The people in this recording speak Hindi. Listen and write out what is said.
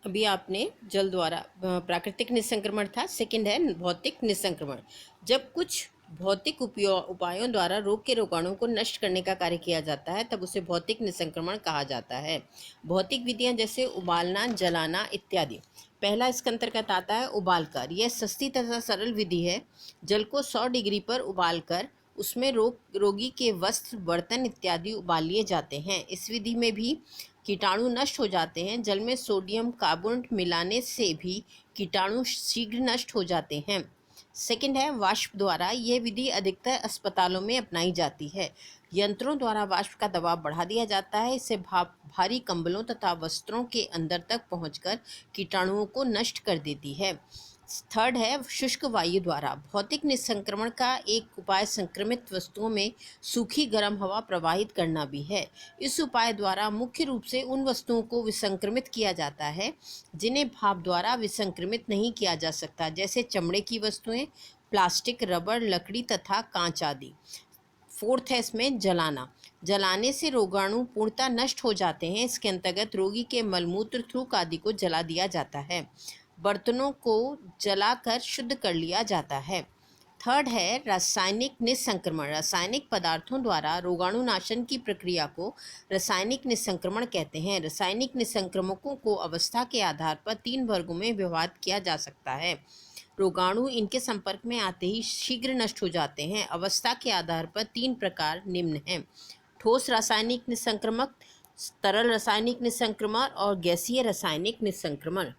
अभी आपने जल द्वारा प्राकृतिक निसंक्रमण था, सेकंड है भौतिक निसंक्रमण। जब कुछ भौतिक उपायों द्वारा रोग के रोगाणुओं को नष्ट करने का कार्य किया जाता है तब उसे भौतिक निसंक्रमण कहा जाता है। भौतिक विधियां जैसे उबालना, जलाना इत्यादि। पहला इसके अंतर्गत आता है उबालकर। यह सस्ती तथा सरल विधि है। जल को 100 डिग्री पर उबालकर उसमें रोगी के वस्त्र, बर्तन इत्यादि उबाल लिए जाते हैं। इस विधि में भी कीटाणु नष्ट हो जाते हैं। जल में सोडियम कार्बोनेट मिलाने से भी कीटाणु शीघ्र नष्ट हो जाते हैं। सेकंड है वाष्प द्वारा। यह विधि अधिकतर अस्पतालों में अपनाई जाती है। यंत्रों द्वारा वाष्प का दबाव बढ़ा दिया जाता है। इससे भारी कंबलों तथा वस्त्रों के अंदर तक पहुंचकर कीटाणुओं को नष्ट कर देती है। थर्ड है शुष्क वायु द्वारा। भौतिक निसंक्रमण का एक उपाय संक्रमित वस्तुओं में सूखी गर्म हवा प्रवाहित करना भी है। इस उपाय द्वारा मुख्य रूप से उन वस्तुओं को विसंक्रमित किया जाता है जिन्हें भाप द्वारा विसंक्रमित नहीं किया जा सकता, जैसे चमड़े की वस्तुएं, प्लास्टिक, रबर, लकड़ी तथा कांच आदि। फोर्थ है इसमें जलाना। जलाने से रोगाणु पूर्णतः नष्ट हो जाते हैं। इसके अंतर्गत रोगी के मलमूत्र, थूक आदि को जला दिया जाता है। बर्तनों को जलाकर शुद्ध कर लिया जाता है। थर्ड है रासायनिक निसंक्रमण। रासायनिक पदार्थों द्वारा रोगाणुनाशन की प्रक्रिया को रासायनिक निसंक्रमण कहते हैं। रासायनिक निसंक्रमकों को अवस्था के आधार पर 3 वर्गों में विभाजित किया जा सकता है। रोगाणु इनके संपर्क में आते ही शीघ्र नष्ट हो जाते हैं। अवस्था के आधार पर 3 प्रकार निम्न हैं: ठोस रासायनिक निसंक्रमक, तरल रासायनिक निसंक्रमण और गैसीय रासायनिक निसंक्रमण।